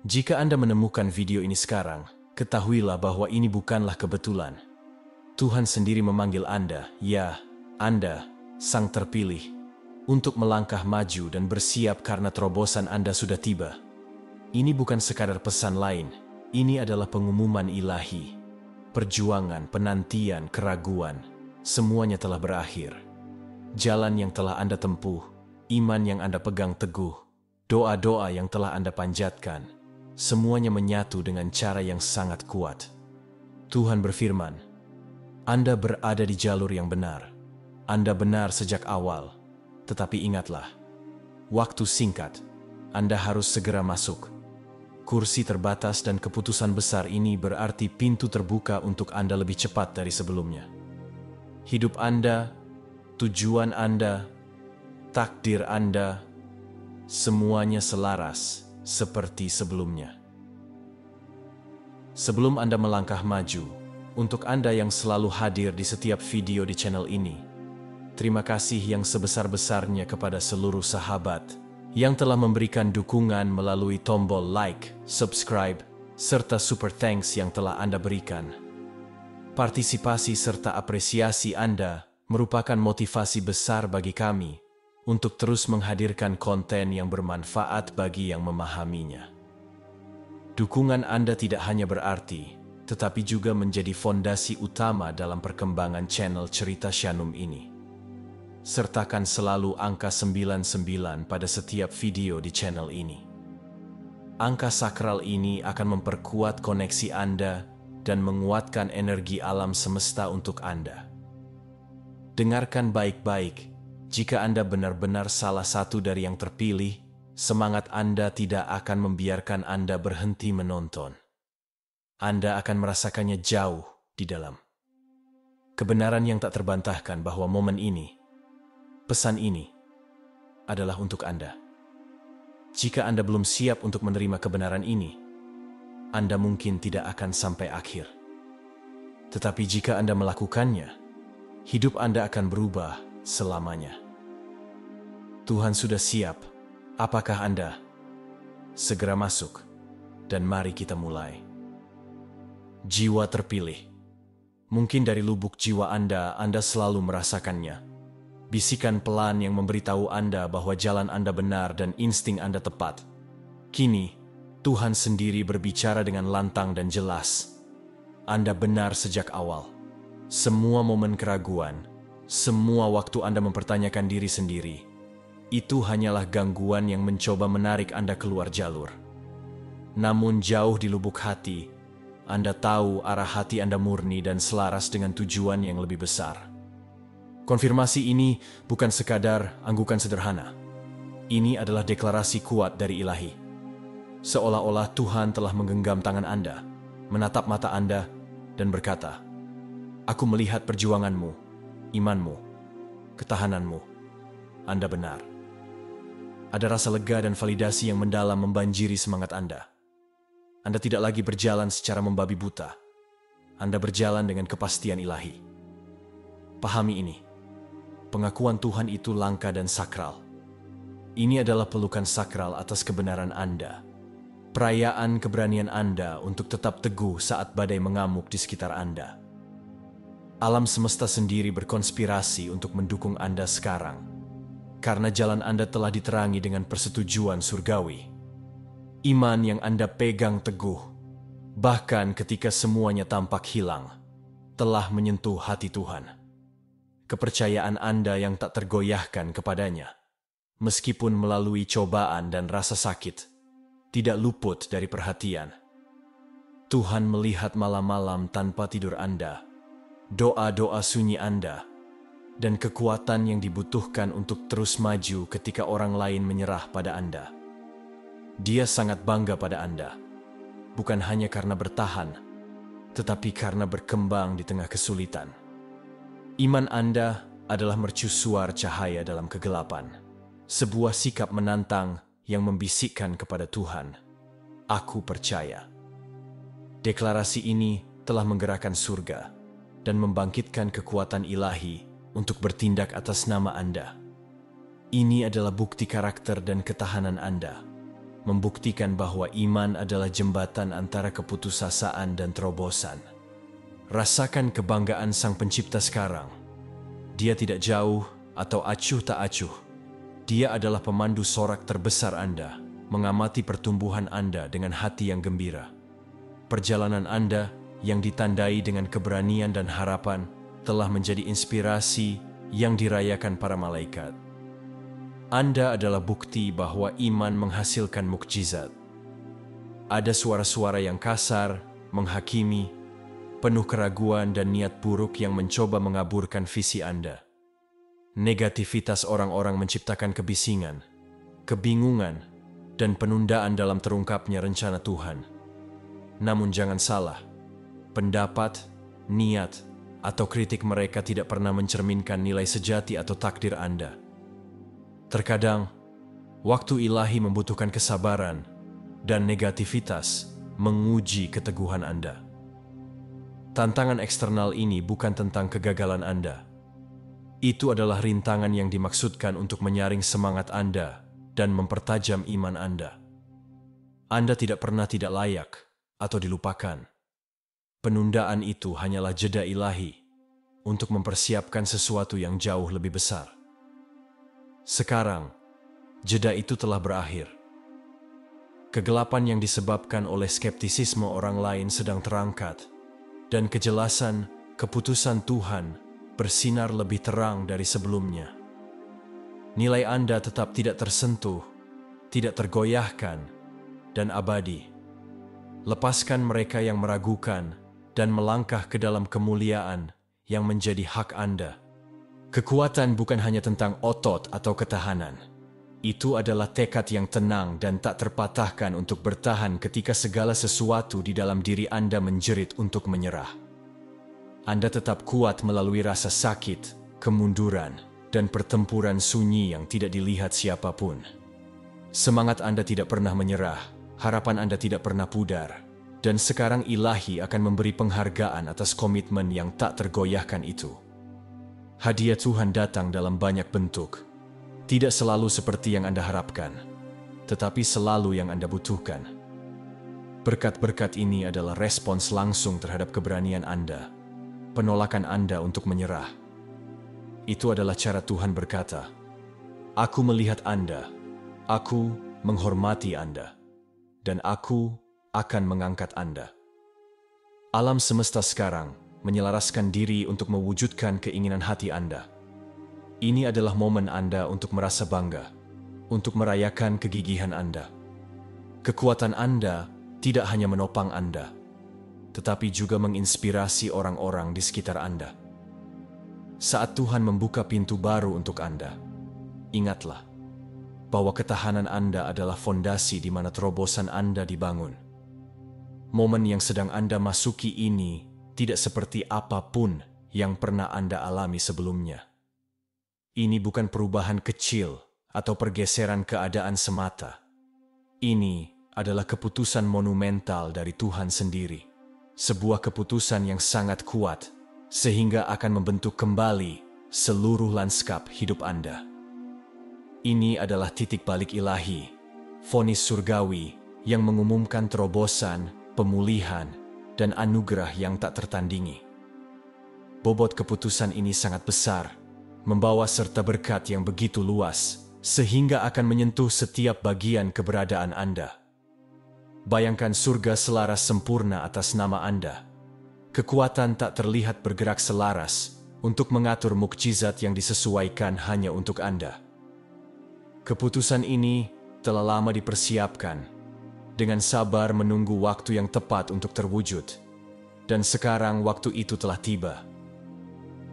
Jika Anda menemukan video ini sekarang, ketahuilah bahwa ini bukanlah kebetulan. Tuhan sendiri memanggil Anda, ya, Anda, sang terpilih, untuk melangkah maju dan bersiap karena terobosan Anda sudah tiba. Ini bukan sekadar pesan lain, ini adalah pengumuman ilahi. Perjuangan, penantian, keraguan, semuanya telah berakhir. Jalan yang telah Anda tempuh, iman yang Anda pegang teguh, doa-doa yang telah Anda panjatkan, semuanya menyatu dengan cara yang sangat kuat. Tuhan berfirman, Anda berada di jalur yang benar. Anda benar sejak awal. Tetapi ingatlah, waktu singkat, Anda harus segera masuk. Kursi terbatas dan keputusan besar ini berarti pintu terbuka untuk Anda lebih cepat dari sebelumnya. Hidup Anda, tujuan Anda, takdir Anda, semuanya selaras seperti sebelumnya. Sebelum Anda melangkah maju, untuk Anda yang selalu hadir di setiap video di channel ini, terima kasih yang sebesar-besarnya kepada seluruh sahabat yang telah memberikan dukungan melalui tombol like, subscribe, serta super thanks yang telah Anda berikan. Partisipasi serta apresiasi Anda merupakan motivasi besar bagi kami untuk terus menghadirkan konten yang bermanfaat bagi yang memahaminya. Dukungan Anda tidak hanya berarti, tetapi juga menjadi fondasi utama dalam perkembangan channel Cerita Shanum ini. Sertakan selalu angka 99 pada setiap video di channel ini. Angka sakral ini akan memperkuat koneksi Anda dan menguatkan energi alam semesta untuk Anda. Dengarkan baik-baik. Jika Anda benar-benar salah satu dari yang terpilih, semangat Anda tidak akan membiarkan Anda berhenti menonton. Anda akan merasakannya jauh di dalam. Kebenaran yang tak terbantahkan bahwa momen ini, pesan ini, adalah untuk Anda. Jika Anda belum siap untuk menerima kebenaran ini, Anda mungkin tidak akan sampai akhir. Tetapi jika Anda melakukannya, hidup Anda akan berubah selamanya. Tuhan sudah siap. Apakah Anda? Segera masuk, dan mari kita mulai. Jiwa terpilih. Mungkin dari lubuk jiwa Anda selalu merasakannya. Bisikan pelan yang memberitahu Anda bahwa jalan Anda benar dan insting Anda tepat. Kini, Tuhan sendiri berbicara dengan lantang dan jelas. Anda benar sejak awal. Semua momen keraguan, semua waktu Anda mempertanyakan diri sendiri, itu hanyalah gangguan yang mencoba menarik Anda keluar jalur. Namun jauh di lubuk hati, Anda tahu arah hati Anda murni dan selaras dengan tujuan yang lebih besar. Konfirmasi ini bukan sekadar anggukan sederhana. Ini adalah deklarasi kuat dari ilahi. Seolah-olah Tuhan telah menggenggam tangan Anda, menatap mata Anda, dan berkata, Aku melihat perjuanganmu, imanmu, ketahananmu. Anda benar. Ada rasa lega dan validasi yang mendalam membanjiri semangat Anda. Anda tidak lagi berjalan secara membabi buta. Anda berjalan dengan kepastian ilahi. Pahami ini. Pengakuan Tuhan itu langka dan sakral. Ini adalah pelukan sakral atas kebenaran Anda. Perayaan keberanian Anda untuk tetap teguh saat badai mengamuk di sekitar Anda. Alam semesta sendiri berkonspirasi untuk mendukung Anda sekarang. Karena jalan Anda telah diterangi dengan persetujuan surgawi. Iman yang Anda pegang teguh, bahkan ketika semuanya tampak hilang, telah menyentuh hati Tuhan. Kepercayaan Anda yang tak tergoyahkan kepadanya, meskipun melalui cobaan dan rasa sakit, tidak luput dari perhatian. Tuhan melihat malam-malam tanpa tidur Anda, doa-doa sunyi Anda, dan kekuatan yang dibutuhkan untuk terus maju ketika orang lain menyerah pada Anda. Dia sangat bangga pada Anda, bukan hanya karena bertahan, tetapi karena berkembang di tengah kesulitan. Iman Anda adalah mercusuar cahaya dalam kegelapan, sebuah sikap menantang yang membisikkan kepada Tuhan, Aku percaya. Deklarasi ini telah menggerakkan surga dan membangkitkan kekuatan ilahi untuk bertindak atas nama Anda. Ini adalah bukti karakter dan ketahanan Anda. membuktikan bahwa iman adalah jembatan antara keputusasaan dan terobosan. Rasakan kebanggaan Sang Pencipta sekarang. Dia tidak jauh atau acuh tak acuh. Dia adalah pemandu sorak terbesar Anda, mengamati pertumbuhan Anda dengan hati yang gembira. Perjalanan Anda yang ditandai dengan keberanian dan harapan telah menjadi inspirasi yang dirayakan para malaikat. Anda adalah bukti bahwa iman menghasilkan mukjizat. Ada suara-suara yang kasar, menghakimi, penuh keraguan dan niat buruk yang mencoba mengaburkan visi Anda. Negativitas orang-orang menciptakan kebisingan, kebingungan, dan penundaan dalam terungkapnya rencana Tuhan. Namun jangan salah, pendapat, niat, atau kritik mereka tidak pernah mencerminkan nilai sejati atau takdir Anda. Terkadang, waktu ilahi membutuhkan kesabaran dan negativitas menguji keteguhan Anda. Tantangan eksternal ini bukan tentang kegagalan Anda. Itu adalah rintangan yang dimaksudkan untuk menyaring semangat Anda dan mempertajam iman Anda. Anda tidak pernah tidak layak atau dilupakan. Penundaan itu hanyalah jeda ilahi untuk mempersiapkan sesuatu yang jauh lebih besar. Sekarang, jeda itu telah berakhir. Kegelapan yang disebabkan oleh skeptisisme orang lain sedang terangkat, dan kejelasan keputusan Tuhan bersinar lebih terang dari sebelumnya. Nilai Anda tetap tidak tersentuh, tidak tergoyahkan, dan abadi. Lepaskan mereka yang meragukan dan melangkah ke dalam kemuliaan yang menjadi hak Anda. Kekuatan bukan hanya tentang otot atau ketahanan. Itu adalah tekad yang tenang dan tak terpatahkan untuk bertahan ketika segala sesuatu di dalam diri Anda menjerit untuk menyerah. Anda tetap kuat melalui rasa sakit, kemunduran, dan pertempuran sunyi yang tidak dilihat siapapun. Semangat Anda tidak pernah menyerah, harapan Anda tidak pernah pudar, dan sekarang ilahi akan memberi penghargaan atas komitmen yang tak tergoyahkan itu. Hadiah Tuhan datang dalam banyak bentuk. Tidak selalu seperti yang Anda harapkan, tetapi selalu yang Anda butuhkan. Berkat-berkat ini adalah respons langsung terhadap keberanian Anda, penolakan Anda untuk menyerah. Itu adalah cara Tuhan berkata, "Aku melihat Anda, aku menghormati Anda, dan aku akan mengangkat Anda." Alam semesta sekarang menyelaraskan diri untuk mewujudkan keinginan hati Anda. Ini adalah momen Anda untuk merasa bangga, untuk merayakan kegigihan Anda. Kekuatan Anda tidak hanya menopang Anda, tetapi juga menginspirasi orang-orang di sekitar Anda. Saat Tuhan membuka pintu baru untuk Anda, ingatlah bahwa ketahanan Anda adalah fondasi di mana terobosan Anda dibangun. Momen yang sedang Anda masuki ini tidak seperti apapun yang pernah Anda alami sebelumnya. Ini bukan perubahan kecil atau pergeseran keadaan semata. Ini adalah keputusan monumental dari Tuhan sendiri. Sebuah keputusan yang sangat kuat, sehingga akan membentuk kembali seluruh lanskap hidup Anda. Ini adalah titik balik ilahi, vonis surgawi yang mengumumkan terobosan, pemulihan, dan anugerah yang tak tertandingi. Bobot keputusan ini sangat besar, membawa serta berkat yang begitu luas, sehingga akan menyentuh setiap bagian keberadaan Anda. Bayangkan surga selaras sempurna atas nama Anda. Kekuatan tak terlihat bergerak selaras untuk mengatur mukjizat yang disesuaikan hanya untuk Anda. Keputusan ini telah lama dipersiapkan, dengan sabar menunggu waktu yang tepat untuk terwujud. Dan sekarang waktu itu telah tiba.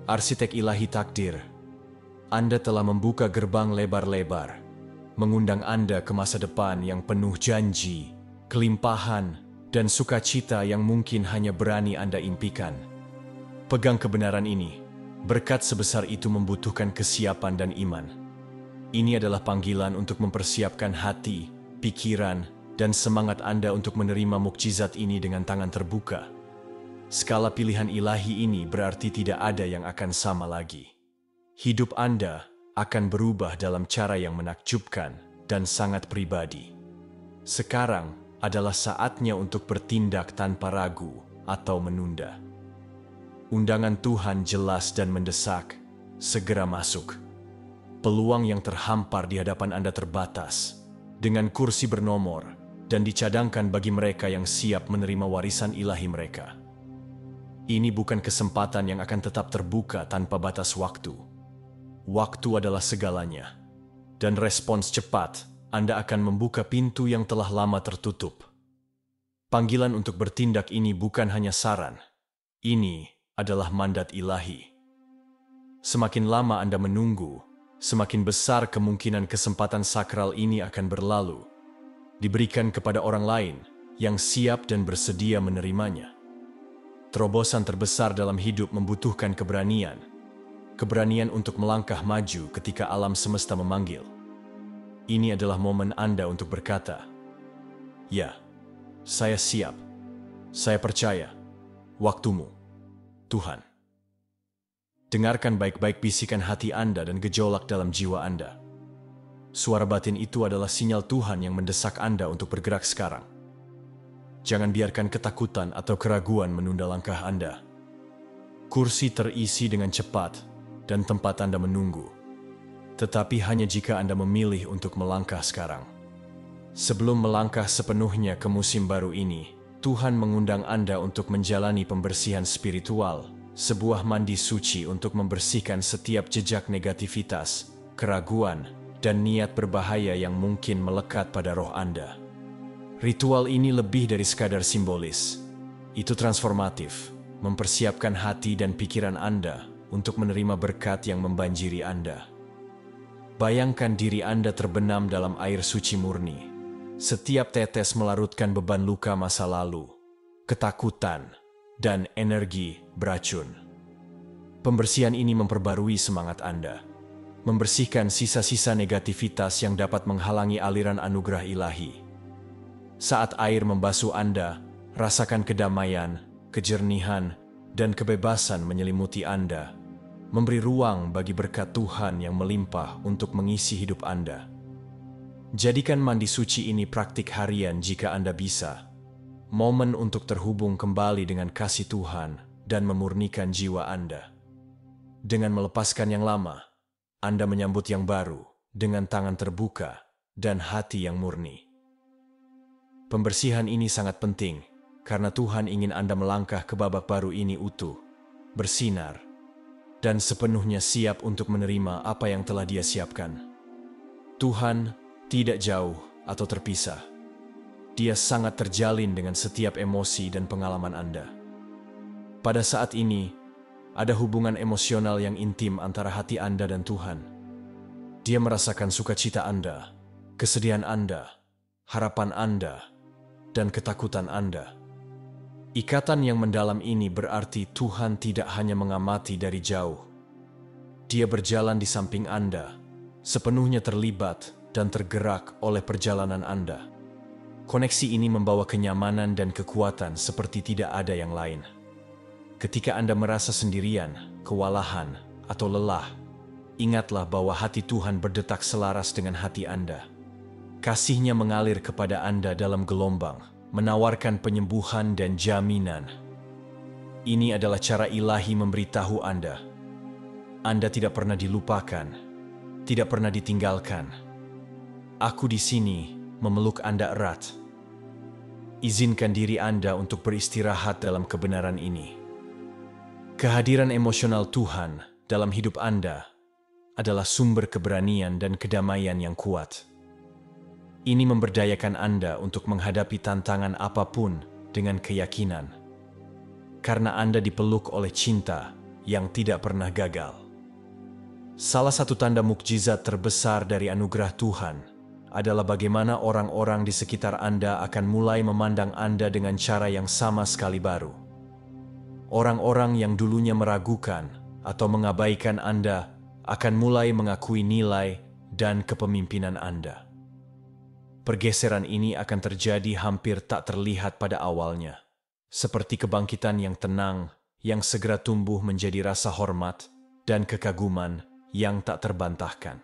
Arsitek ilahi takdir, Anda telah membuka gerbang lebar-lebar, mengundang Anda ke masa depan yang penuh janji, kelimpahan, dan sukacita yang mungkin hanya berani Anda impikan. Pegang kebenaran ini, berkat sebesar itu membutuhkan kesiapan dan iman. Ini adalah panggilan untuk mempersiapkan hati, pikiran, dan semangat Anda untuk menerima mukjizat ini dengan tangan terbuka. Skala pilihan ilahi ini berarti tidak ada yang akan sama lagi. Hidup Anda akan berubah dalam cara yang menakjubkan dan sangat pribadi. Sekarang adalah saatnya untuk bertindak tanpa ragu atau menunda. Undangan Tuhan jelas dan mendesak, segera masuk. Peluang yang terhampar di hadapan Anda terbatas, dengan kursi bernomor, dan dicadangkan bagi mereka yang siap menerima warisan ilahi mereka. Ini bukan kesempatan yang akan tetap terbuka tanpa batas waktu. Waktu adalah segalanya, dan respons cepat Anda akan membuka pintu yang telah lama tertutup. Panggilan untuk bertindak ini bukan hanya saran, ini adalah mandat ilahi. Semakin lama Anda menunggu, semakin besar kemungkinan kesempatan sakral ini akan berlalu, diberikan kepada orang lain yang siap dan bersedia menerimanya. Terobosan terbesar dalam hidup membutuhkan keberanian. Keberanian untuk melangkah maju ketika alam semesta memanggil. Ini adalah momen Anda untuk berkata, "Ya, saya siap. Saya percaya. Waktumu, Tuhan." Dengarkan baik-baik bisikan hati Anda dan gejolak dalam jiwa Anda. Suara batin itu adalah sinyal Tuhan yang mendesak Anda untuk bergerak sekarang. Jangan biarkan ketakutan atau keraguan menunda langkah Anda. Kursi terisi dengan cepat dan tempat Anda menunggu. Tetapi hanya jika Anda memilih untuk melangkah sekarang. Sebelum melangkah sepenuhnya ke musim baru ini, Tuhan mengundang Anda untuk menjalani pembersihan spiritual, sebuah mandi suci untuk membersihkan setiap jejak negativitas, keraguan, dan niat berbahaya yang mungkin melekat pada roh Anda. Ritual ini lebih dari sekadar simbolis. Itu transformatif, mempersiapkan hati dan pikiran Anda untuk menerima berkat yang membanjiri Anda. Bayangkan diri Anda terbenam dalam air suci murni. Setiap tetes melarutkan beban luka masa lalu, ketakutan, dan energi beracun. Pembersihan ini memperbarui semangat Anda, membersihkan sisa-sisa negativitas yang dapat menghalangi aliran anugerah ilahi. Saat air membasuh Anda, rasakan kedamaian, kejernihan, dan kebebasan menyelimuti Anda, memberi ruang bagi berkat Tuhan yang melimpah untuk mengisi hidup Anda. Jadikan mandi suci ini praktik harian jika Anda bisa. Momen untuk terhubung kembali dengan kasih Tuhan dan memurnikan jiwa Anda. Dengan melepaskan yang lama, Anda menyambut yang baru dengan tangan terbuka dan hati yang murni. Pembersihan ini sangat penting karena Tuhan ingin Anda melangkah ke babak baru ini utuh, bersinar, dan sepenuhnya siap untuk menerima apa yang telah Dia siapkan. Tuhan tidak jauh atau terpisah. Dia sangat terjalin dengan setiap emosi dan pengalaman Anda. Pada saat ini, ada hubungan emosional yang intim antara hati Anda dan Tuhan. Dia merasakan sukacita Anda, kesedihan Anda, harapan Anda, dan ketakutan Anda. Ikatan yang mendalam ini berarti Tuhan tidak hanya mengamati dari jauh. Dia berjalan di samping Anda, sepenuhnya terlibat dan tergerak oleh perjalanan Anda. Koneksi ini membawa kenyamanan dan kekuatan seperti tidak ada yang lain. Ketika Anda merasa sendirian, kewalahan, atau lelah, ingatlah bahwa hati Tuhan berdetak selaras dengan hati Anda. Kasih-Nya mengalir kepada Anda dalam gelombang, menawarkan penyembuhan dan jaminan. Ini adalah cara ilahi memberitahu Anda. Anda tidak pernah dilupakan, tidak pernah ditinggalkan. Aku di sini memeluk Anda erat. Izinkan diri Anda untuk beristirahat dalam kebenaran ini. Kehadiran emosional Tuhan dalam hidup Anda adalah sumber keberanian dan kedamaian yang kuat. Ini memberdayakan Anda untuk menghadapi tantangan apapun dengan keyakinan. Karena Anda dipeluk oleh cinta yang tidak pernah gagal. Salah satu tanda mukjizat terbesar dari anugerah Tuhan adalah bagaimana orang-orang di sekitar Anda akan mulai memandang Anda dengan cara yang sama sekali baru. Orang-orang yang dulunya meragukan atau mengabaikan Anda akan mulai mengakui nilai dan kepemimpinan Anda. Pergeseran ini akan terjadi hampir tak terlihat pada awalnya, seperti kebangkitan yang tenang yang segera tumbuh menjadi rasa hormat dan kekaguman yang tak terbantahkan.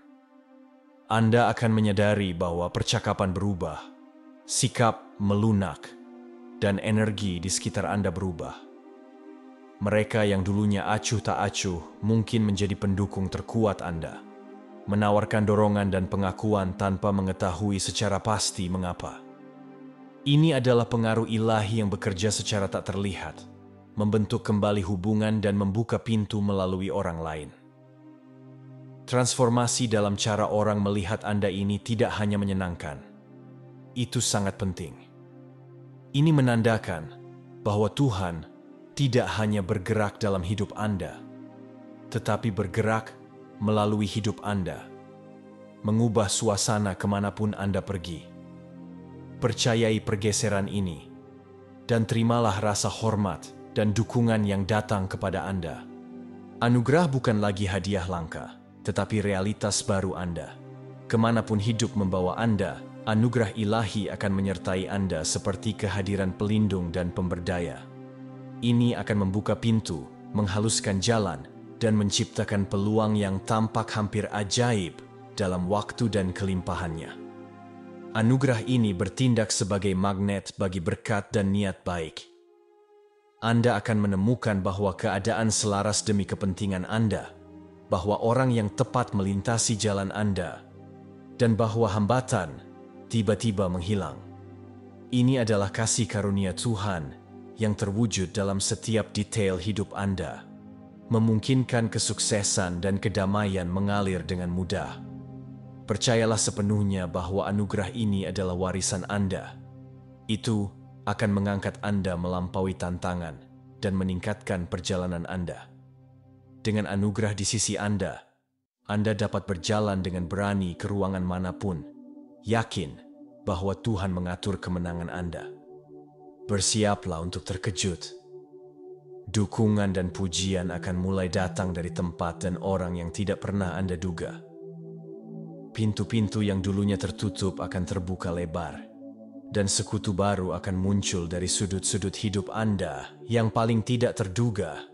Anda akan menyadari bahwa percakapan berubah, sikap melunak, dan energi di sekitar Anda berubah. Mereka yang dulunya acuh tak acuh mungkin menjadi pendukung terkuat Anda, menawarkan dorongan dan pengakuan tanpa mengetahui secara pasti mengapa. Ini adalah pengaruh ilahi yang bekerja secara tak terlihat, membentuk kembali hubungan dan membuka pintu melalui orang lain. Transformasi dalam cara orang melihat Anda ini tidak hanya menyenangkan. Itu sangat penting. Ini menandakan bahwa Tuhan tidak hanya bergerak dalam hidup Anda, tetapi bergerak melalui hidup Anda, mengubah suasana kemanapun Anda pergi. Percayai pergeseran ini, dan terimalah rasa hormat dan dukungan yang datang kepada Anda. Anugerah bukan lagi hadiah langka, tetapi realitas baru Anda. Kemanapun hidup membawa Anda, anugerah ilahi akan menyertai Anda seperti kehadiran pelindung dan pemberdaya. Ini akan membuka pintu, menghaluskan jalan, dan menciptakan peluang yang tampak hampir ajaib dalam waktu dan kelimpahannya. Anugerah ini bertindak sebagai magnet bagi berkat dan niat baik. Anda akan menemukan bahwa keadaan selaras demi kepentingan Anda, bahwa orang yang tepat melintasi jalan Anda, dan bahwa hambatan tiba-tiba menghilang. Ini adalah kasih karunia Tuhan yang terwujud dalam setiap detail hidup Anda, memungkinkan kesuksesan dan kedamaian mengalir dengan mudah. Percayalah sepenuhnya bahwa anugerah ini adalah warisan Anda. Itu akan mengangkat Anda melampaui tantangan dan meningkatkan perjalanan Anda. Dengan anugerah di sisi Anda dapat berjalan dengan berani ke ruangan manapun, yakin bahwa Tuhan mengatur kemenangan Anda. Bersiaplah untuk terkejut. Dukungan dan pujian akan mulai datang dari tempat dan orang yang tidak pernah Anda duga. Pintu-pintu yang dulunya tertutup akan terbuka lebar, dan sekutu baru akan muncul dari sudut-sudut hidup Anda yang paling tidak terduga.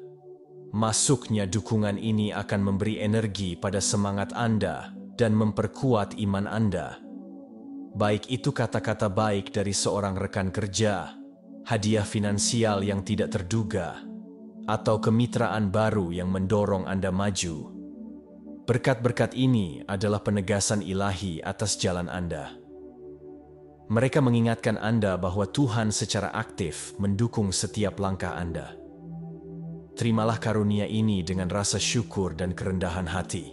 Masuknya dukungan ini akan memberi energi pada semangat Anda dan memperkuat iman Anda. Baik itu kata-kata baik dari seorang rekan kerja, hadiah finansial yang tidak terduga, atau kemitraan baru yang mendorong Anda maju. Berkat-berkat ini adalah penegasan ilahi atas jalan Anda. Mereka mengingatkan Anda bahwa Tuhan secara aktif mendukung setiap langkah Anda. Terimalah karunia ini dengan rasa syukur dan kerendahan hati.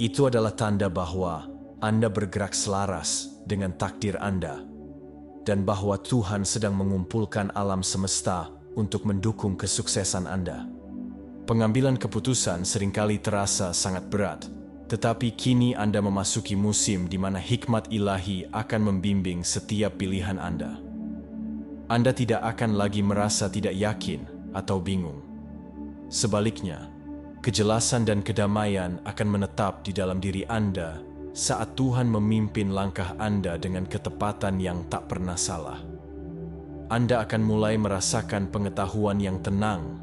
Itu adalah tanda bahwa Anda bergerak selaras dengan takdir Anda, dan bahwa Tuhan sedang mengumpulkan alam semesta untuk mendukung kesuksesan Anda. Pengambilan keputusan seringkali terasa sangat berat, tetapi kini Anda memasuki musim di mana hikmat ilahi akan membimbing setiap pilihan Anda. Anda tidak akan lagi merasa tidak yakin atau bingung. Sebaliknya, kejelasan dan kedamaian akan menetap di dalam diri Anda saat Tuhan memimpin langkah Anda dengan ketepatan yang tak pernah salah. Anda akan mulai merasakan pengetahuan yang tenang,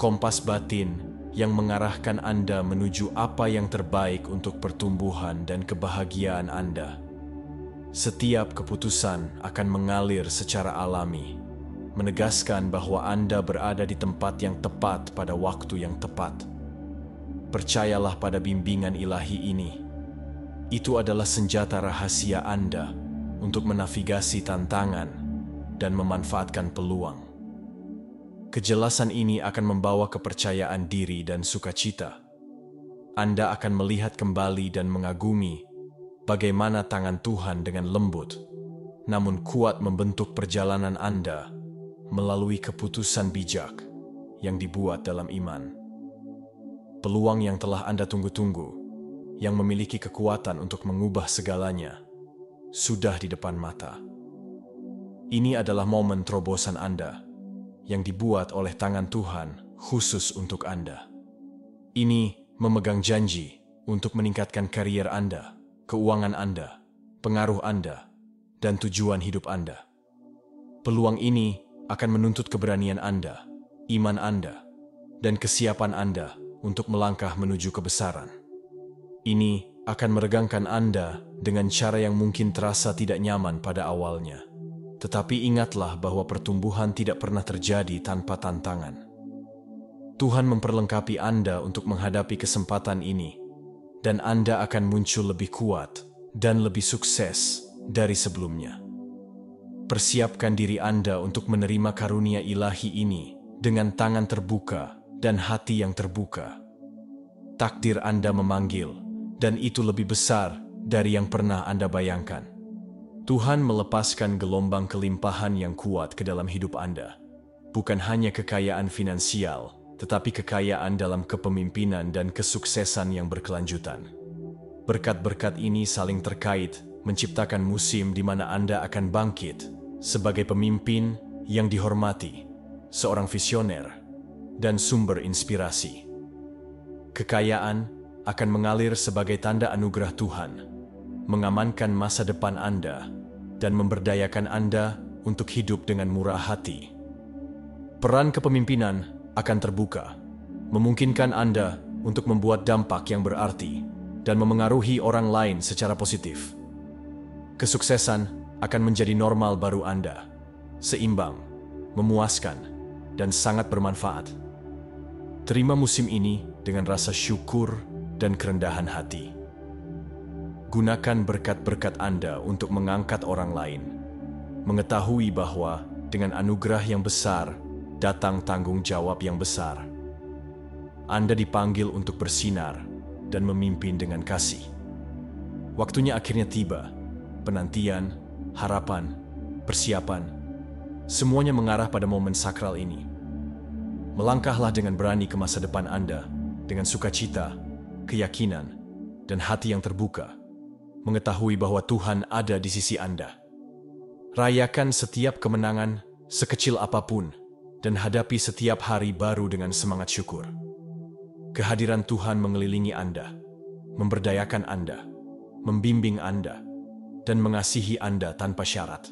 kompas batin yang mengarahkan Anda menuju apa yang terbaik untuk pertumbuhan dan kebahagiaan Anda. Setiap keputusan akan mengalir secara alami, menegaskan bahwa Anda berada di tempat yang tepat pada waktu yang tepat. Percayalah pada bimbingan ilahi ini. Itu adalah senjata rahasia Anda untuk menavigasi tantangan dan memanfaatkan peluang. Kejelasan ini akan membawa kepercayaan diri dan sukacita. Anda akan melihat kembali dan mengagumi bagaimana tangan Tuhan dengan lembut, namun kuat membentuk perjalanan Anda melalui keputusan bijak yang dibuat dalam iman. Peluang yang telah Anda tunggu-tunggu, yang memiliki kekuatan untuk mengubah segalanya, sudah di depan mata. Ini adalah momen terobosan Anda, yang dibuat oleh tangan Tuhan khusus untuk Anda. Ini memegang janji untuk meningkatkan karier Anda, keuangan Anda, pengaruh Anda, dan tujuan hidup Anda. Peluang ini akan menuntut keberanian Anda, iman Anda, dan kesiapan Anda untuk melangkah menuju kebesaran. Ini akan meregangkan Anda dengan cara yang mungkin terasa tidak nyaman pada awalnya. Tetapi ingatlah bahwa pertumbuhan tidak pernah terjadi tanpa tantangan. Tuhan memperlengkapi Anda untuk menghadapi kesempatan ini, dan Anda akan muncul lebih kuat dan lebih sukses dari sebelumnya. Persiapkan diri Anda untuk menerima karunia ilahi ini dengan tangan terbuka dan hati yang terbuka. Takdir Anda memanggil, dan itu lebih besar dari yang pernah Anda bayangkan. Tuhan melepaskan gelombang kelimpahan yang kuat ke dalam hidup Anda. Bukan hanya kekayaan finansial, tetapi kekayaan dalam kepemimpinan dan kesuksesan yang berkelanjutan. Berkat-berkat ini saling terkait, menciptakan musim di mana Anda akan bangkit sebagai pemimpin yang dihormati, seorang visioner, dan sumber inspirasi. Kekayaan akan mengalir sebagai tanda anugerah Tuhan, mengamankan masa depan Anda, dan memberdayakan Anda untuk hidup dengan murah hati. Peran kepemimpinan akan terbuka, memungkinkan Anda untuk membuat dampak yang berarti dan memengaruhi orang lain secara positif. Kesuksesan akan menjadi normal baru Anda, seimbang, memuaskan, dan sangat bermanfaat. Terima musim ini dengan rasa syukur dan kerendahan hati. Gunakan berkat-berkat Anda untuk mengangkat orang lain, mengetahui bahwa dengan anugerah yang besar datang tanggung jawab yang besar. Anda dipanggil untuk bersinar dan memimpin dengan kasih. Waktunya akhirnya tiba. Penantian, harapan, persiapan, semuanya mengarah pada momen sakral ini. Melangkahlah dengan berani ke masa depan Anda, dengan sukacita, keyakinan, dan hati yang terbuka, mengetahui bahwa Tuhan ada di sisi Anda. Rayakan setiap kemenangan, sekecil apapun, dan hadapi setiap hari baru dengan semangat syukur. Kehadiran Tuhan mengelilingi Anda, memberdayakan Anda, membimbing Anda, dan mengasihi Anda tanpa syarat.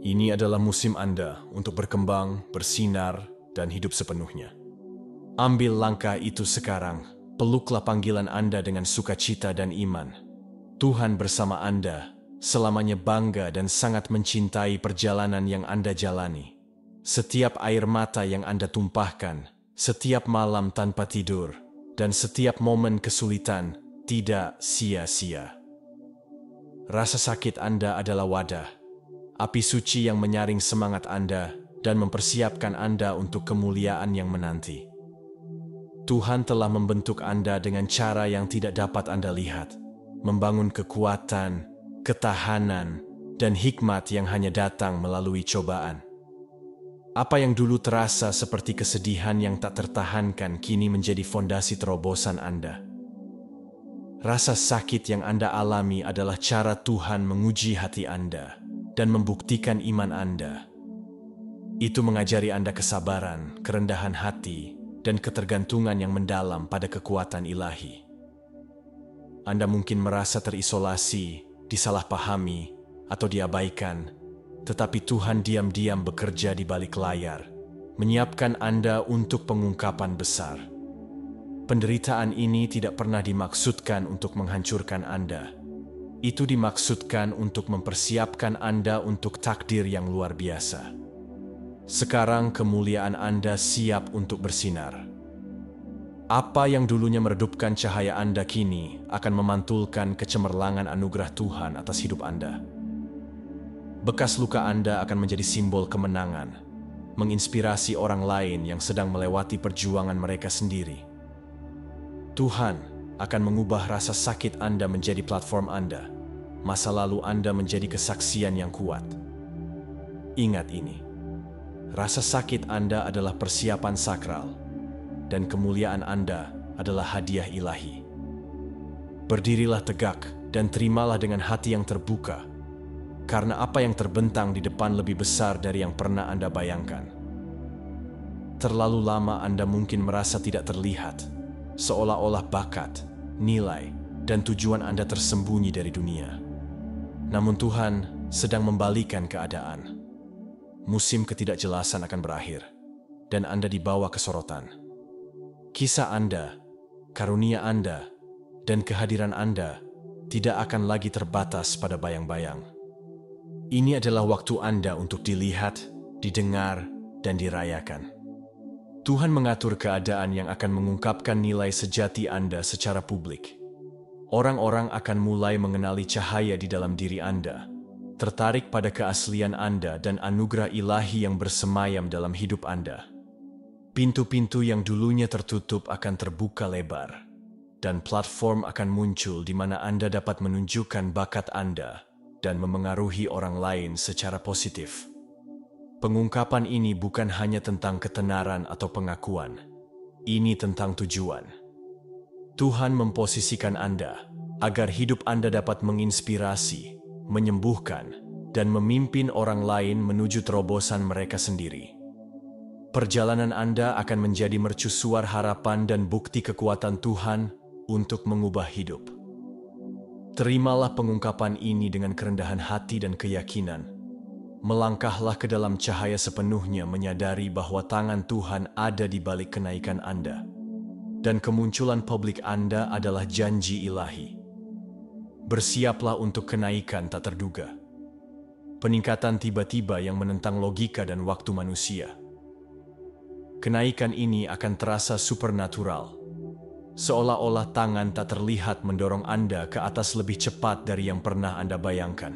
Ini adalah musim Anda untuk berkembang, bersinar, dan hidup sepenuhnya. Ambil langkah itu sekarang, peluklah panggilan Anda dengan sukacita dan iman. Tuhan bersama Anda, selamanya bangga dan sangat mencintai perjalanan yang Anda jalani. Setiap air mata yang Anda tumpahkan, setiap malam tanpa tidur, dan setiap momen kesulitan tidak sia-sia. Rasa sakit Anda adalah wadah, api suci yang menyaring semangat Anda dan mempersiapkan Anda untuk kemuliaan yang menanti. Tuhan telah membentuk Anda dengan cara yang tidak dapat Anda lihat, membangun kekuatan, ketahanan, dan hikmat yang hanya datang melalui cobaan. Apa yang dulu terasa seperti kesedihan yang tak tertahankan kini menjadi fondasi terobosan Anda. Rasa sakit yang Anda alami adalah cara Tuhan menguji hati Anda dan membuktikan iman Anda. Itu mengajari Anda kesabaran, kerendahan hati, dan ketergantungan yang mendalam pada kekuatan ilahi. Anda mungkin merasa terisolasi, disalahpahami, atau diabaikan, tetapi Tuhan diam-diam bekerja di balik layar, menyiapkan Anda untuk pengungkapan besar. Penderitaan ini tidak pernah dimaksudkan untuk menghancurkan Anda. Itu dimaksudkan untuk mempersiapkan Anda untuk takdir yang luar biasa. Sekarang kemuliaan Anda siap untuk bersinar. Apa yang dulunya meredupkan cahaya Anda kini akan memantulkan kecemerlangan anugerah Tuhan atas hidup Anda. Bekas luka Anda akan menjadi simbol kemenangan, menginspirasi orang lain yang sedang melewati perjuangan mereka sendiri. Tuhan akan mengubah rasa sakit Anda menjadi platform Anda, masa lalu Anda menjadi kesaksian yang kuat. Ingat ini, rasa sakit Anda adalah persiapan sakral, dan kemuliaan Anda adalah hadiah ilahi. Berdirilah tegak dan terimalah dengan hati yang terbuka, karena apa yang terbentang di depan lebih besar dari yang pernah Anda bayangkan. Terlalu lama Anda mungkin merasa tidak terlihat, seolah-olah bakat, nilai, dan tujuan Anda tersembunyi dari dunia. Namun Tuhan sedang membalikan keadaan. Musim ketidakjelasan akan berakhir, dan Anda dibawa ke sorotan. Kisah Anda, karunia Anda, dan kehadiran Anda tidak akan lagi terbatas pada bayang-bayang. Ini adalah waktu Anda untuk dilihat, didengar, dan dirayakan. Tuhan mengatur keadaan yang akan mengungkapkan nilai sejati Anda secara publik. Orang-orang akan mulai mengenali cahaya di dalam diri Anda, tertarik pada keaslian Anda dan anugerah ilahi yang bersemayam dalam hidup Anda. Pintu-pintu yang dulunya tertutup akan terbuka lebar, dan platform akan muncul di mana Anda dapat menunjukkan bakat Anda dan memengaruhi orang lain secara positif. Pengungkapan ini bukan hanya tentang ketenaran atau pengakuan. Ini tentang tujuan. Tuhan memposisikan Anda agar hidup Anda dapat menginspirasi, menyembuhkan, dan memimpin orang lain menuju terobosan mereka sendiri. Perjalanan Anda akan menjadi mercusuar harapan dan bukti kekuatan Tuhan untuk mengubah hidup. Terimalah pengungkapan ini dengan kerendahan hati dan keyakinan. Melangkahlah ke dalam cahaya sepenuhnya, menyadari bahwa tangan Tuhan ada di balik kenaikan Anda. Dan kemunculan publik Anda adalah janji ilahi. Bersiaplah untuk kenaikan tak terduga. Peningkatan tiba-tiba yang menentang logika dan waktu manusia. Kenaikan ini akan terasa supernatural. Seolah-olah tangan tak terlihat mendorong Anda ke atas lebih cepat dari yang pernah Anda bayangkan.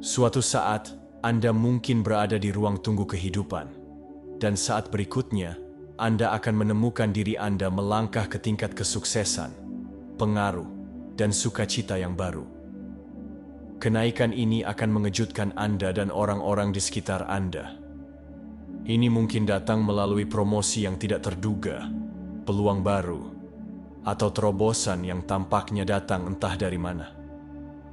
Suatu saat, Anda mungkin berada di ruang tunggu kehidupan, dan saat berikutnya, Anda akan menemukan diri Anda melangkah ke tingkat kesuksesan, pengaruh, dan sukacita yang baru. Kenaikan ini akan mengejutkan Anda dan orang-orang di sekitar Anda. Ini mungkin datang melalui promosi yang tidak terduga, peluang baru, atau terobosan yang tampaknya datang entah dari mana.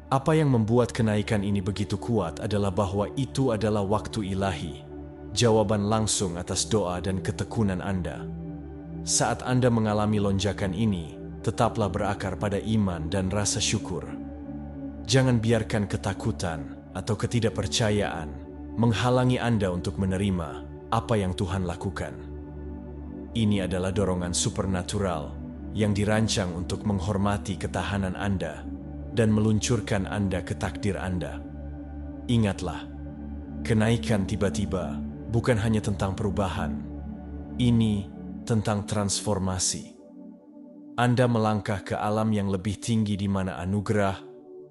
Apa yang membuat kenaikan ini begitu kuat adalah bahwa itu adalah waktu ilahi, jawaban langsung atas doa dan ketekunan Anda. Saat Anda mengalami lonjakan ini, tetaplah berakar pada iman dan rasa syukur. Jangan biarkan ketakutan atau ketidakpercayaan menghalangi Anda untuk menerima apa yang Tuhan lakukan. Ini adalah dorongan supernatural yang dirancang untuk menghormati ketahanan Anda dan meluncurkan Anda ke takdir Anda. Ingatlah, kenaikan tiba-tiba bukan hanya tentang perubahan. Ini tentang transformasi. Anda melangkah ke alam yang lebih tinggi di mana anugerah,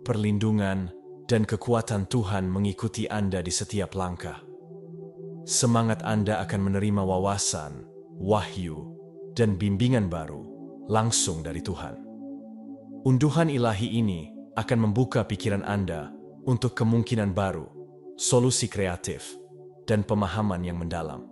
perlindungan, dan kekuatan Tuhan mengikuti Anda di setiap langkah. Semangat Anda akan menerima wawasan, wahyu, dan bimbingan baru langsung dari Tuhan. Unduhan ilahi ini akan membuka pikiran Anda untuk kemungkinan baru, solusi kreatif, dan pemahaman yang mendalam.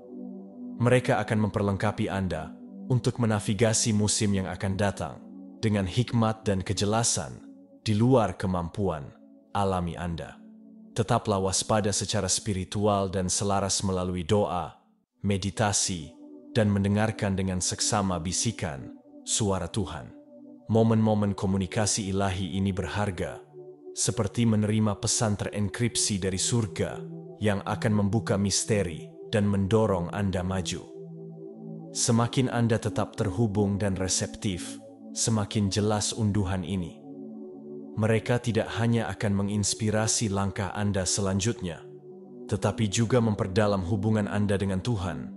Mereka akan memperlengkapi Anda untuk menavigasi musim yang akan datang dengan hikmat dan kejelasan di luar kemampuan alami Anda. Tetaplah waspada secara spiritual dan selaras melalui doa, meditasi, dan mendengarkan dengan seksama bisikan suara Tuhan. Momen-momen komunikasi ilahi ini berharga, seperti menerima pesan terenkripsi dari surga yang akan membuka misteri dan mendorong Anda maju. Semakin Anda tetap terhubung dan reseptif, semakin jelas unduhan ini. Mereka tidak hanya akan menginspirasi langkah Anda selanjutnya, tetapi juga memperdalam hubungan Anda dengan Tuhan,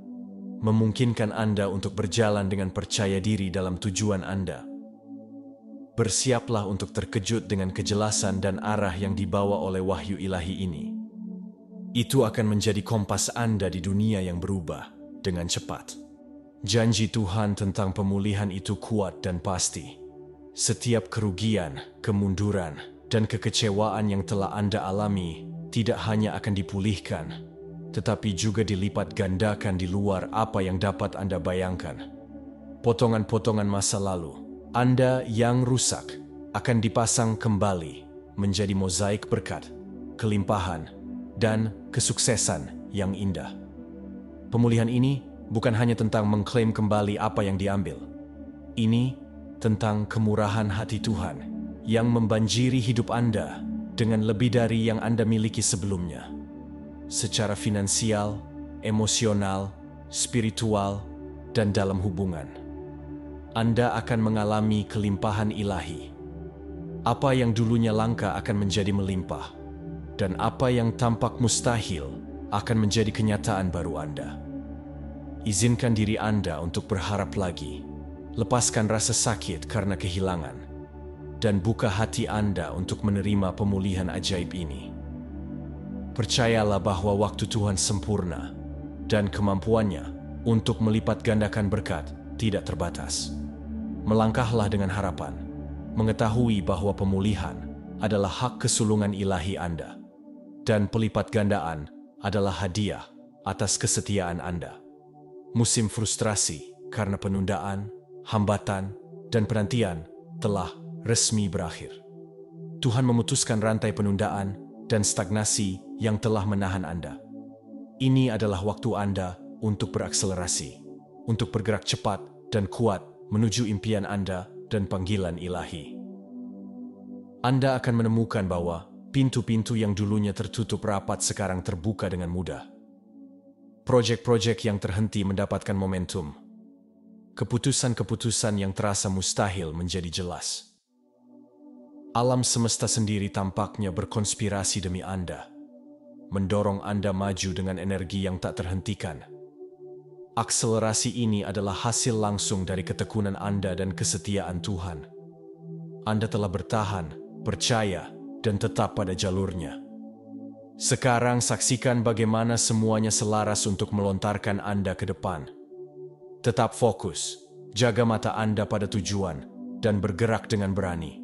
memungkinkan Anda untuk berjalan dengan percaya diri dalam tujuan Anda. Bersiaplah untuk terkejut dengan kejelasan dan arah yang dibawa oleh wahyu ilahi ini. Itu akan menjadi kompas Anda di dunia yang berubah dengan cepat. Janji Tuhan tentang pemulihan itu kuat dan pasti. Setiap kerugian, kemunduran, dan kekecewaan yang telah Anda alami tidak hanya akan dipulihkan, tetapi juga dilipat gandakan di luar apa yang dapat Anda bayangkan. Potongan-potongan masa lalu Anda yang rusak akan dipasang kembali menjadi mozaik berkat, kelimpahan, dan kesuksesan yang indah. Pemulihan ini bukan hanya tentang mengklaim kembali apa yang diambil. Ini tentang kemurahan hati Tuhan yang membanjiri hidup Anda dengan lebih dari yang Anda miliki sebelumnya. Secara finansial, emosional, spiritual, dan dalam hubungan. Anda akan mengalami kelimpahan ilahi. Apa yang dulunya langka akan menjadi melimpah, dan apa yang tampak mustahil akan menjadi kenyataan baru Anda. Izinkan diri Anda untuk berharap lagi, lepaskan rasa sakit karena kehilangan, dan buka hati Anda untuk menerima pemulihan ajaib ini. Percayalah bahwa waktu Tuhan sempurna, dan kemampuannya untuk melipat gandakan berkat tidak terbatas. Melangkahlah dengan harapan, mengetahui bahwa pemulihan adalah hak kesulungan ilahi Anda, dan pelipat gandaan adalah hadiah atas kesetiaan Anda. Musim frustrasi karena penundaan, hambatan, dan penantian telah resmi berakhir. Tuhan memutuskan rantai penundaan dan stagnasi yang telah menahan Anda. Ini adalah waktu Anda untuk berakselerasi, untuk bergerak cepat dan kuat menuju impian Anda dan panggilan ilahi. Anda akan menemukan bahwa pintu-pintu yang dulunya tertutup rapat sekarang terbuka dengan mudah. Proyek-proyek yang terhenti mendapatkan momentum. Keputusan-keputusan yang terasa mustahil menjadi jelas. Alam semesta sendiri tampaknya berkonspirasi demi Anda, mendorong Anda maju dengan energi yang tak terhentikan. Akselerasi ini adalah hasil langsung dari ketekunan Anda dan kesetiaan Tuhan. Anda telah bertahan, percaya, dan tetap pada jalurnya. Sekarang saksikan bagaimana semuanya selaras untuk melontarkan Anda ke depan. Tetap fokus, jaga mata Anda pada tujuan, dan bergerak dengan berani.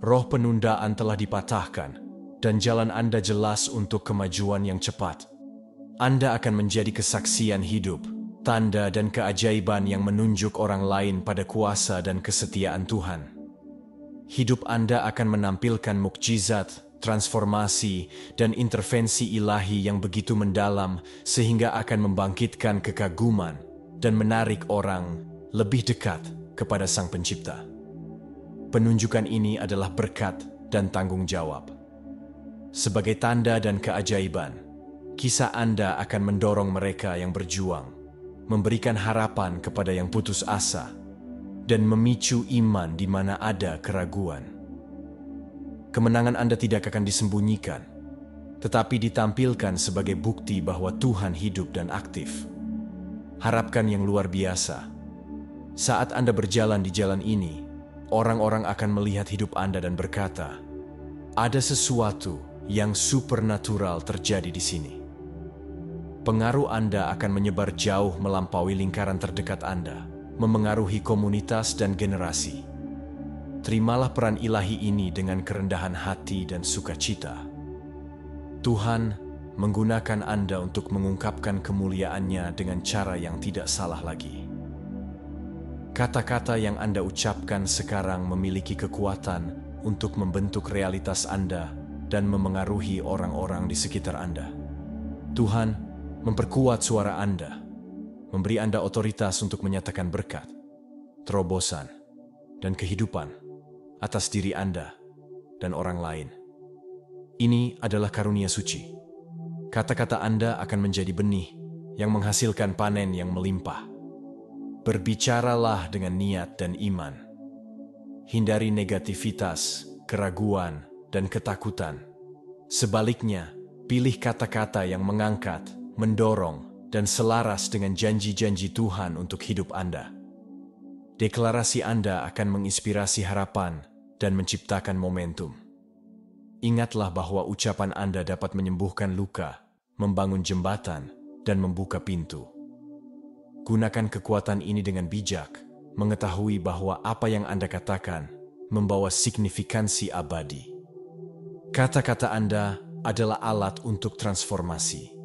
Roh penundaan telah dipatahkan, dan jalan Anda jelas untuk kemajuan yang cepat. Anda akan menjadi kesaksian hidup, tanda dan keajaiban yang menunjuk orang lain pada kuasa dan kesetiaan Tuhan. Hidup Anda akan menampilkan mukjizat, transformasi, dan intervensi ilahi yang begitu mendalam sehingga akan membangkitkan kekaguman dan menarik orang lebih dekat kepada Sang Pencipta. Penunjukan ini adalah berkat dan tanggung jawab. Sebagai tanda dan keajaiban, kisah Anda akan mendorong mereka yang berjuang, memberikan harapan kepada yang putus asa, dan memicu iman di mana ada keraguan. Kemenangan Anda tidak akan disembunyikan, tetapi ditampilkan sebagai bukti bahwa Tuhan hidup dan aktif. Harapkan yang luar biasa. Saat Anda berjalan di jalan ini, orang-orang akan melihat hidup Anda dan berkata, ada sesuatu yang supernatural terjadi di sini. Pengaruh Anda akan menyebar jauh melampaui lingkaran terdekat Anda, memengaruhi komunitas dan generasi. Terimalah peran ilahi ini dengan kerendahan hati dan sukacita. Tuhan menggunakan Anda untuk mengungkapkan kemuliaan-Nya dengan cara yang tidak salah lagi. Kata-kata yang Anda ucapkan sekarang memiliki kekuatan untuk membentuk realitas Anda dan memengaruhi orang-orang di sekitar Anda. Tuhan memperkuat suara Anda, memberi Anda otoritas untuk menyatakan berkat, terobosan, dan kehidupan atas diri Anda dan orang lain. Ini adalah karunia suci. Kata-kata Anda akan menjadi benih yang menghasilkan panen yang melimpah. Berbicaralah dengan niat dan iman. Hindari negativitas, keraguan, dan ketakutan. Sebaliknya, pilih kata-kata yang mengangkat, mendorong, dan selaras dengan janji-janji Tuhan untuk hidup Anda. Deklarasi Anda akan menginspirasi harapan dan menciptakan momentum. Ingatlah bahwa ucapan Anda dapat menyembuhkan luka, membangun jembatan, dan membuka pintu. Gunakan kekuatan ini dengan bijak, mengetahui bahwa apa yang Anda katakan membawa signifikansi abadi. Kata-kata Anda adalah alat untuk transformasi.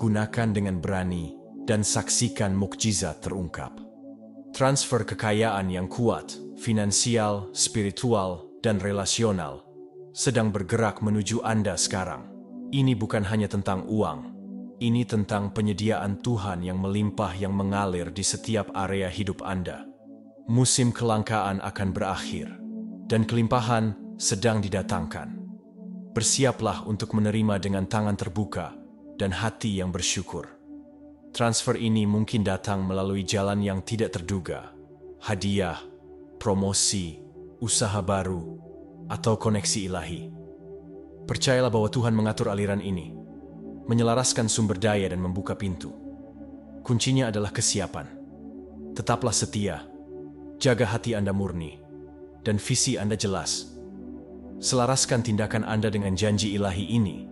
Gunakan dengan berani dan saksikan mukjizat terungkap. Transfer kekayaan yang kuat, finansial, spiritual, dan relasional sedang bergerak menuju Anda sekarang. Ini bukan hanya tentang uang. Ini tentang penyediaan Tuhan yang melimpah yang mengalir di setiap area hidup Anda. Musim kelangkaan akan berakhir, dan kelimpahan sedang didatangkan. Bersiaplah untuk menerima dengan tangan terbuka dan hati yang bersyukur. Transfer ini mungkin datang melalui jalan yang tidak terduga, hadiah, promosi, usaha baru, atau koneksi ilahi. Percayalah bahwa Tuhan mengatur aliran ini, menyelaraskan sumber daya dan membuka pintu. Kuncinya adalah kesiapan. Tetaplah setia, jaga hati Anda murni, dan visi Anda jelas. Selaraskan tindakan Anda dengan janji ilahi ini,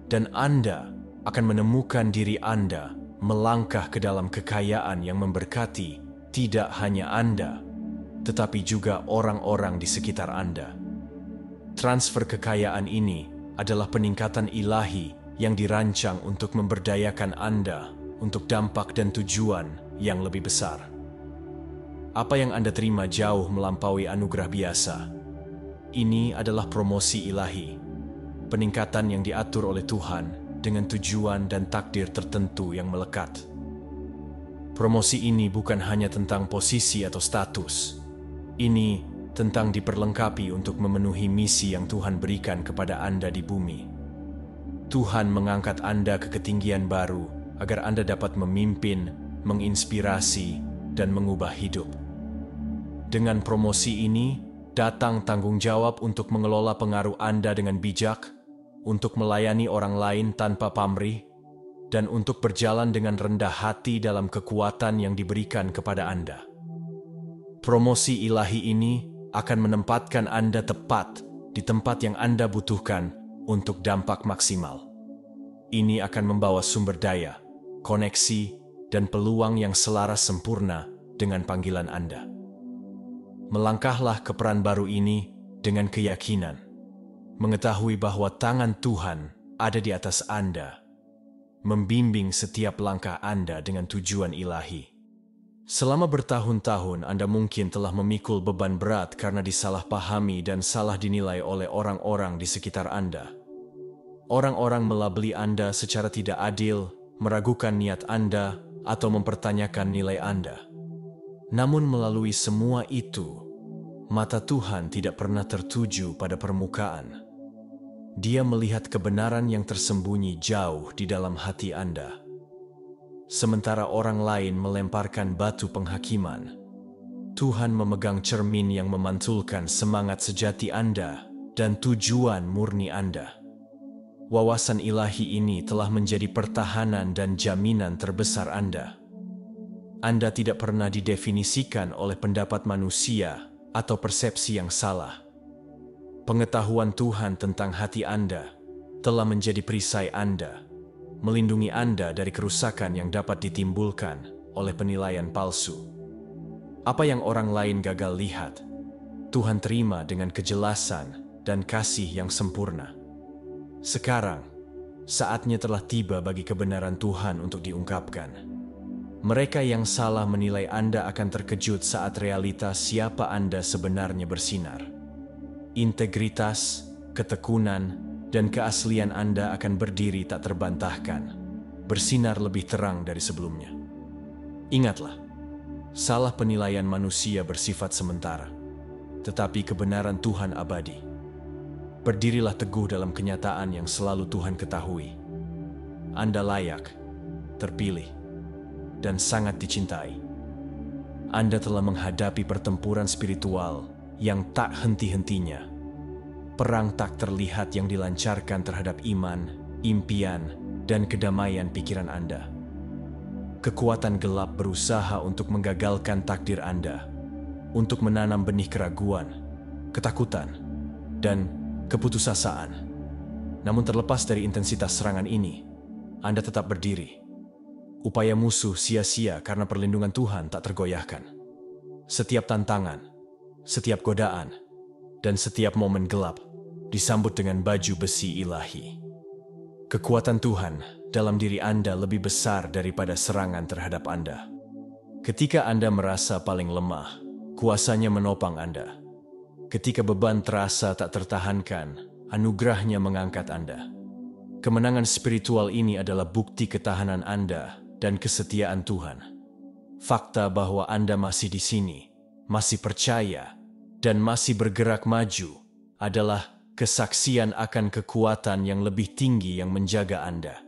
dan Anda akan menemukan diri Anda melangkah ke dalam kekayaan yang memberkati tidak hanya Anda, tetapi juga orang-orang di sekitar Anda. Transfer kekayaan ini adalah peningkatan ilahi yang dirancang untuk memberdayakan Anda untuk dampak dan tujuan yang lebih besar. Apa yang Anda terima jauh melampaui anugerah biasa. Ini adalah promosi ilahi, peningkatan yang diatur oleh Tuhan dengan tujuan dan takdir tertentu yang melekat. Promosi ini bukan hanya tentang posisi atau status. Ini tentang diperlengkapi untuk memenuhi misi yang Tuhan berikan kepada Anda di bumi. Tuhan mengangkat Anda ke ketinggian baru agar Anda dapat memimpin, menginspirasi, dan mengubah hidup. Dengan promosi ini, datang tanggung jawab untuk mengelola pengaruh Anda dengan bijak, untuk melayani orang lain tanpa pamrih, dan untuk berjalan dengan rendah hati dalam kekuatan yang diberikan kepada Anda. Promosi ilahi ini akan menempatkan Anda tepat di tempat yang Anda butuhkan untuk dampak maksimal. Ini akan membawa sumber daya, koneksi, dan peluang yang selaras sempurna dengan panggilan Anda. Melangkahlah ke peran baru ini dengan keyakinan, mengetahui bahwa tangan Tuhan ada di atas Anda, membimbing setiap langkah Anda dengan tujuan ilahi. Selama bertahun-tahun Anda mungkin telah memikul beban berat karena disalahpahami dan salah dinilai oleh orang-orang di sekitar Anda. Orang-orang melabeli Anda secara tidak adil, meragukan niat Anda, atau mempertanyakan nilai Anda. Namun melalui semua itu, mata Tuhan tidak pernah tertuju pada permukaan. Dia melihat kebenaran yang tersembunyi jauh di dalam hati Anda. Sementara orang lain melemparkan batu penghakiman, Tuhan memegang cermin yang memantulkan semangat sejati Anda dan tujuan murni Anda. Wawasan ilahi ini telah menjadi pertahanan dan jaminan terbesar Anda. Anda tidak pernah didefinisikan oleh pendapat manusia atau persepsi yang salah. Pengetahuan Tuhan tentang hati Anda telah menjadi perisai Anda, melindungi Anda dari kerusakan yang dapat ditimbulkan oleh penilaian palsu. Apa yang orang lain gagal lihat, Tuhan terima dengan kejelasan dan kasih yang sempurna. Sekarang, saatnya telah tiba bagi kebenaran Tuhan untuk diungkapkan. Mereka yang salah menilai Anda akan terkejut saat realitas siapa Anda sebenarnya bersinar. Integritas, ketekunan, dan keaslian Anda akan berdiri tak terbantahkan, bersinar lebih terang dari sebelumnya. Ingatlah, salah penilaian manusia bersifat sementara, tetapi kebenaran Tuhan abadi. Berdirilah teguh dalam kenyataan yang selalu Tuhan ketahui. Anda layak, terpilih, dan sangat dicintai. Anda telah menghadapi pertempuran spiritual yang tak henti-hentinya. Perang tak terlihat yang dilancarkan terhadap iman, impian, dan kedamaian pikiran Anda. Kekuatan gelap berusaha untuk menggagalkan takdir Anda, untuk menanam benih keraguan, ketakutan, dan keputusasaan. Namun terlepas dari intensitas serangan ini, Anda tetap berdiri. Upaya musuh sia-sia karena perlindungan Tuhan tak tergoyahkan. Setiap tantangan, setiap godaan, dan setiap momen gelap disambut dengan baju besi ilahi. Kekuatan Tuhan dalam diri Anda lebih besar daripada serangan terhadap Anda. Ketika Anda merasa paling lemah, kuasanya menopang Anda. Ketika beban terasa tak tertahankan, anugerahnya mengangkat Anda. Kemenangan spiritual ini adalah bukti ketahanan Anda dan kesetiaan Tuhan. Fakta bahwa Anda masih di sini, masih percaya, dan masih bergerak maju adalah kesaksian akan kekuatan yang lebih tinggi yang menjaga Anda.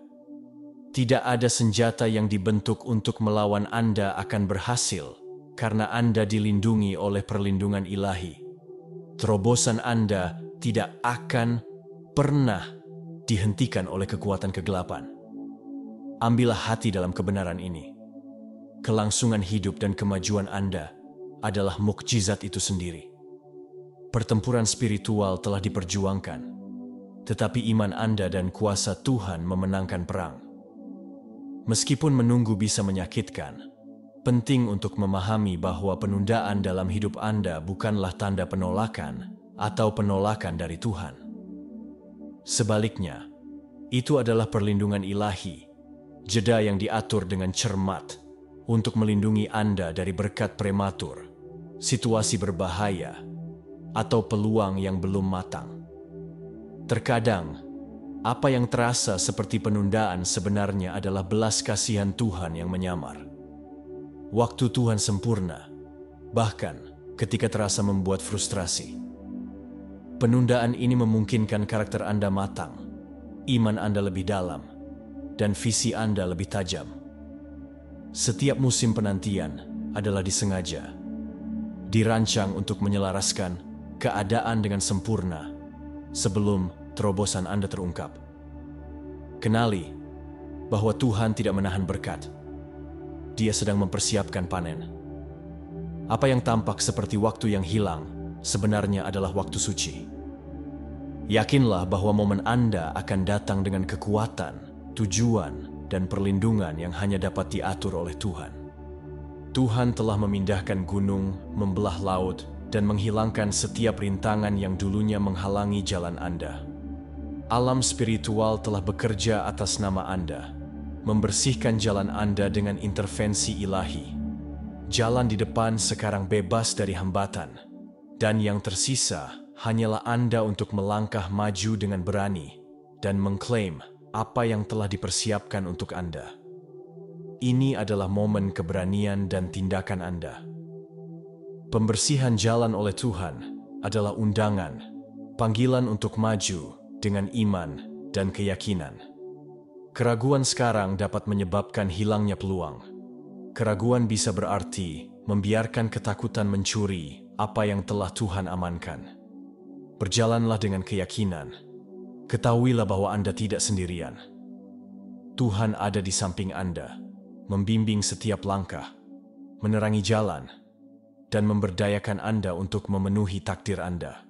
Tidak ada senjata yang dibentuk untuk melawan Anda akan berhasil karena Anda dilindungi oleh perlindungan ilahi. Terobosan Anda tidak akan pernah dihentikan oleh kekuatan kegelapan. Ambillah hati dalam kebenaran ini. Kelangsungan hidup dan kemajuan Anda adalah mukjizat itu sendiri. Pertempuran spiritual telah diperjuangkan, tetapi iman Anda dan kuasa Tuhan memenangkan perang. Meskipun menunggu bisa menyakitkan, penting untuk memahami bahwa penundaan dalam hidup Anda bukanlah tanda penolakan atau penolakan dari Tuhan. Sebaliknya, itu adalah perlindungan ilahi, jeda yang diatur dengan cermat untuk melindungi Anda dari berkat prematur, situasi berbahaya, atau peluang yang belum matang. Terkadang, apa yang terasa seperti penundaan sebenarnya adalah belas kasihan Tuhan yang menyamar. Waktu Tuhan sempurna, bahkan ketika terasa membuat frustrasi. Penundaan ini memungkinkan karakter Anda matang, iman Anda lebih dalam, dan visi Anda lebih tajam. Setiap musim penantian adalah disengaja, dirancang untuk menyelaraskan keadaan dengan sempurna sebelum terobosan Anda terungkap. Kenali bahwa Tuhan tidak menahan berkat. Dia sedang mempersiapkan panen. Apa yang tampak seperti waktu yang hilang sebenarnya adalah waktu suci. Yakinlah bahwa momen Anda akan datang dengan kekuatan, tujuan, dan perlindungan yang hanya dapat diatur oleh Tuhan. Tuhan telah memindahkan gunung, membelah laut, dan menghilangkan setiap rintangan yang dulunya menghalangi jalan Anda. Alam spiritual telah bekerja atas nama Anda, membersihkan jalan Anda dengan intervensi ilahi. Jalan di depan sekarang bebas dari hambatan, dan yang tersisa hanyalah Anda untuk melangkah maju dengan berani dan mengklaim apa yang telah dipersiapkan untuk Anda. Ini adalah momen keberanian dan tindakan Anda. Pembersihan jalan oleh Tuhan adalah undangan, panggilan untuk maju dengan iman dan keyakinan. Keraguan sekarang dapat menyebabkan hilangnya peluang. Keraguan bisa berarti membiarkan ketakutan mencuri apa yang telah Tuhan amankan. Berjalanlah dengan keyakinan. Ketahuilah bahwa Anda tidak sendirian. Tuhan ada di samping Anda, membimbing setiap langkah, menerangi jalan, dan memberdayakan Anda untuk memenuhi takdir Anda.